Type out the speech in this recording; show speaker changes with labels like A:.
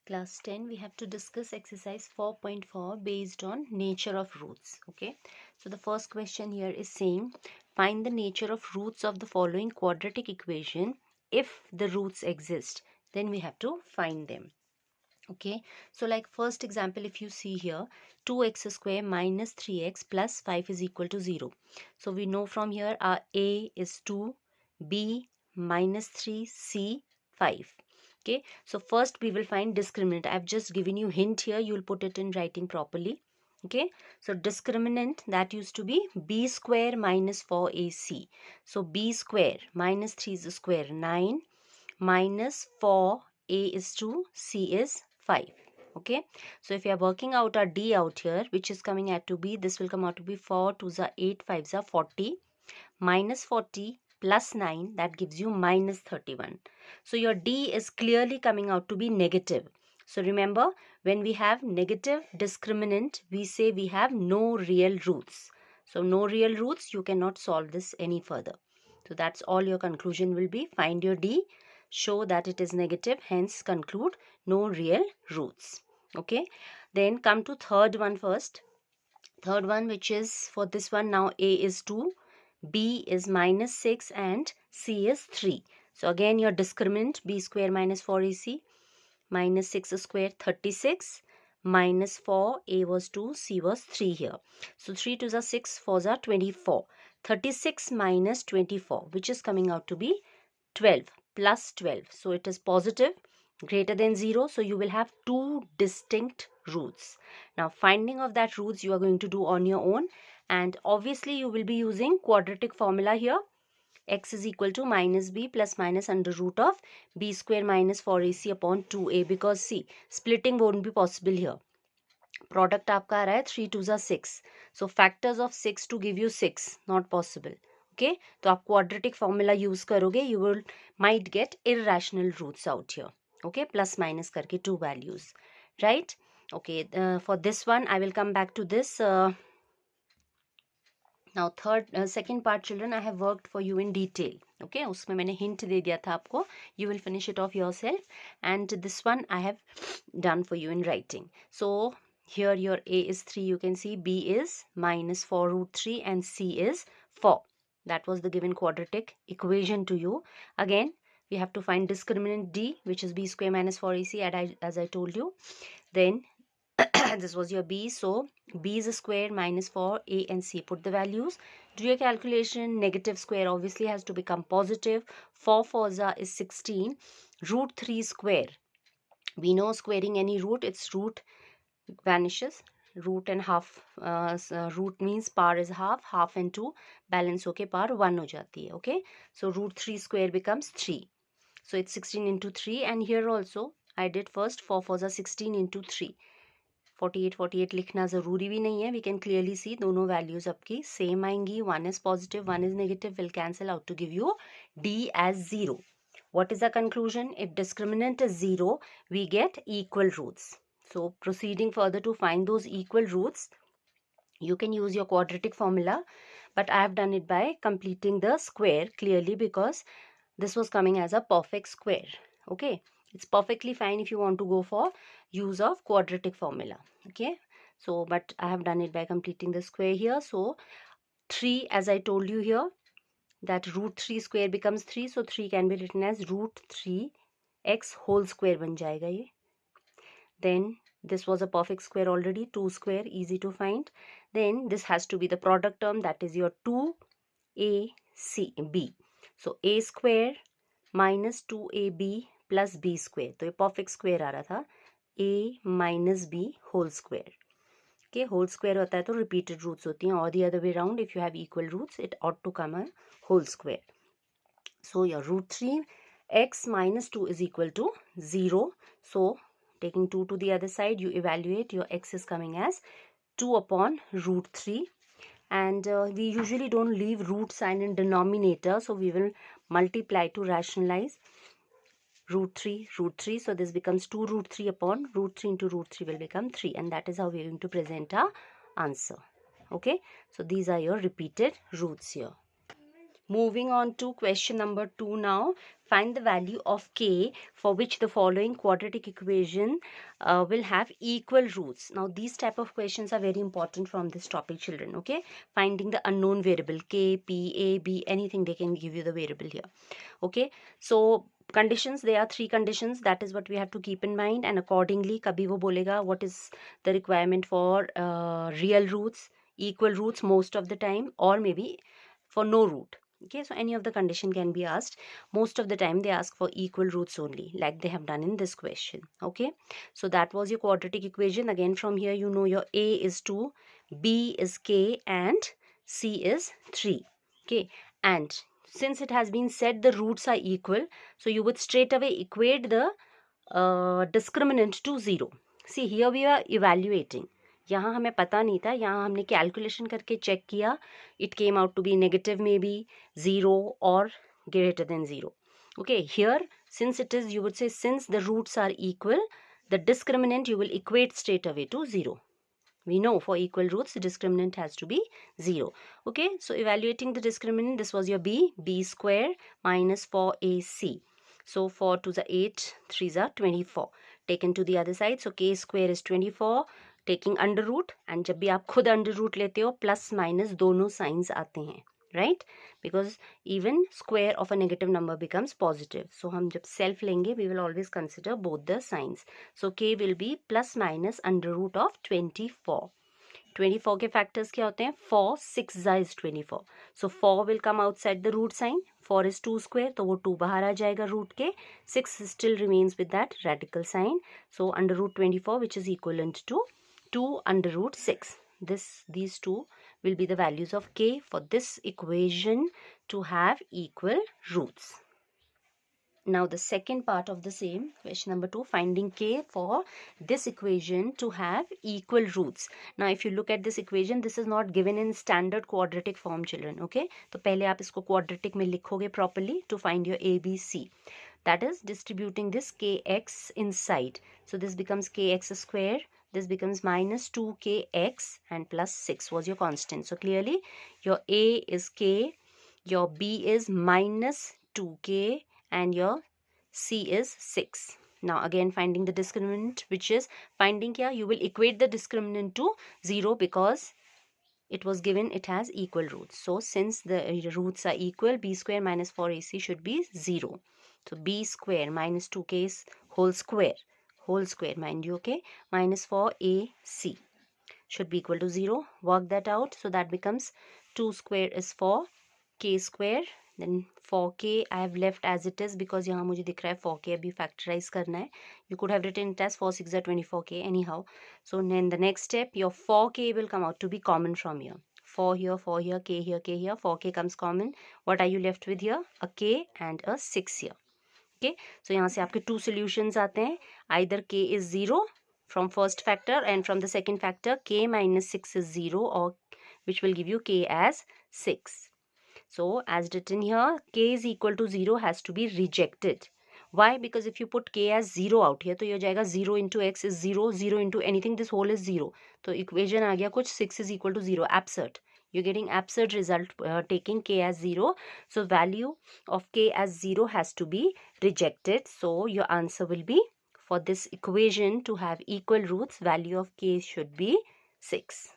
A: Class 10, we have to discuss exercise 4.4 based on nature of roots. Okay, so the first question here is saying find the nature of roots of the following quadratic equation. If the roots exist, then we have to find them. Okay, so like first example, if you see here 2x square minus 3x plus 5 is equal to 0. So we know from here our a is 2, b minus 3, c 5. Okay, so first we will find discriminant. I've just given you hint here, you will put it in writing properly. Okay, so discriminant, that used to be b square minus 4ac. So b square minus 3 is the square 9 minus 4, a is 2, c is 5. Okay, so if you are working out our d out here, which is coming out to be, this will come out to be 4 2s are 8, 5s are 40, minus 40 plus 9, that gives you minus 31. So your d is clearly coming out to be negative. So remember, when we have negative discriminant, we say we have no real roots. So no real roots, you cannot solve this any further. So that's all your conclusion will be. Find your d, show that it is negative, hence conclude no real roots. Okay, then come to third one first. Third one, which is for this one, now a is 2, b is minus 6 and c is 3. So again your discriminant b square minus 4ac minus 6 square 36 minus 4, a was 2, c was 3 here. So 3 2s are 6, 4s are 24. 36 minus 24, which is coming out to be 12 plus 12. So it is positive, greater than 0. So you will have two distinct roots. Now finding of that roots you are going to do on your own, and obviously you will be using quadratic formula here. X is equal to minus b plus minus under root of b square minus 4ac upon 2a, because see, splitting won't be possible here. Product आपका आ रहा है 3 2s are 6. So factors of 6 to give you 6, not possible. Okay, तो आप quadratic formula use करोगे, you will might get irrational roots out here. Okay, plus minus करके two values, right? Okay, for this one I will come back to this. Now second part children, I have worked for you in detail. Okay, उसमें मैंने hint दे दिया था आपको. You will finish it off yourself, and this one I have done for you in writing. So here your a is 3, you can see, b is minus 4 root 3 and c is 4. That was the given quadratic equation to you. Again we have to find discriminant d, which is b square minus 4ac, as I told you. Then this was your b, so b is a square minus 4, a and c, put the values, do your calculation. Negative square obviously has to become positive. 4 4s is 16, root 3 square, we know squaring any root, its root vanishes, root and half, root means power is half, half and 2 balance होके power 1 हो जाती है. Okay, so root 3 square becomes 3, so it's 16 into 3. And here also I did first 4 4s are 16 into 3, 48 48 लिखना ज़रूरी भी नहीं है. We can clearly see दोनों values आपकी same आएंगी. One is positive, one is negative, will cancel out to give you D as 0. What is the conclusion? If discriminant is 0, we get equal roots. So proceeding further to find those equal roots, you can use your quadratic formula, but I have done it by completing the square clearly, because this was coming as a perfect square. Okay, it's perfectly fine if you want to go for use of quadratic formula. Okay, so but I have done it by completing the square here. So 3, as I told you here, that root 3 square becomes 3, so 3 can be written as root 3x whole square बन जाएगा ये. Then this was a perfect square already, 2 square, easy to find. Then this has to be the product term, that is your 2ab. So a square minus 2ab plus b square, तो ये perfect square आ रहा था, a minus b whole square. Okay, whole square होता है तो repeated roots होती हैं, or the other way around, if you have equal roots it ought to come a whole square. So your root 3x minus 2 is equal to 0. So taking 2 to the other side, you evaluate, your x is coming as 2 upon root 3. And we usually don't leave root sign in denominator, so we will multiply to rationalize. Root 3, so this becomes 2 root 3 upon root 3 into root 3 will become 3, and that is how we are going to present our answer. Okay, so these are your repeated roots here. Moving on to question number 2 now. find the value of k for which the following quadratic equation will have equal roots. Now these type of questions are very important from this topic, children. Okay, finding the unknown variable k, p, a, b, anything they can give you the variable here. Okay, so conditions, there are 3 conditions, that is what we have to keep in mind, and accordingly kabhi wo bolega what is the requirement for real roots, equal roots most of the time, or maybe for no root. Okay, so any of the condition can be asked. Most of the time they ask for equal roots only, like they have done in this question. Okay, so that was your quadratic equation. Again, from here you know your a is 2, b is k, and c is 3. Okay, and since it has been said the roots are equal, so you would straight away equate the discriminant to 0. See, here we are evaluating. यहाँ हमें पता नहीं था, यहाँ हमने calculation करके check किया. It came out to be negative maybe 0 or greater than 0. Okay, here since it is, you would say since the roots are equal, the discriminant you will equate straight away to 0. We know for equal roots the discriminant has to be 0. Okay, so evaluating the discriminant, this was your b square minus 4ac. So 4 to the 8, 3s are 24. Taken to the other side, so k square is 24. Taking under root, and जब भी आप खुद under root लेते हो plus minus दोनों signs आते हैं, right? Because even square of a negative number becomes positive. So हम जब self लेंगे, we will always consider both the signs. So k will be plus minus under root of 24. 24 के factors क्या होते हैं? 4, 6 is 24. So 4 will come outside the root sign. 4 is 2 square, तो वो 2 बाहर आ जाएगा root के. 6 still remains with that radical sign. So under root 24, which is equivalent to 2 under root 6. These two will be the values of k for this equation to have equal roots. Now the second part of the same, question number 2, finding k for this equation to have equal roots. Now if you look at this equation, this is not given in standard quadratic form, children. Okay, तो पहले आप इसको quadratic में लिखोगे properly to find your a, b, c. That is distributing this kx inside. So this becomes kx square. This becomes minus 2kx and plus 6 was your constant. So clearly your a is k, your b is minus 2k, and your c is 6. Now again finding the discriminant, which is finding here you will equate the discriminant to 0 because it was given it has equal roots. So since the roots are equal, b square minus 4ac should be 0. So b square minus 2k whole square mind you, okay, minus 4ac should be equal to 0. Work that out. So that becomes 2 square is 4, k square, then 4k I have left as it is because यहाँ मुझे दिख रहा है 4k अभी factorize करना है. You could have written it as 4 6 are 24k anyhow. So then the next step, your 4k will come out to be common from here. 4 here, k here, 4k comes common. What are you left with here? A k and a 6 here. Okay, so यहाँ से आपके 2 solutions आते हैं. Either k is 0 from first factor and from the second factor k minus 6 is 0, or which will give you k as 6. So as written here, k is equal to 0 has to be rejected. Why? Because if you put k as 0 out here, तो ये हो जाएगा 0 into x is 0, 0 into anything, this whole is 0. तो equation आ गया कुछ 6 is equal to 0. Absurd. You're getting absurd result taking k as 0. So value of k as 0 has to be rejected. So your answer will be, for this equation to have equal roots, value of k should be 6.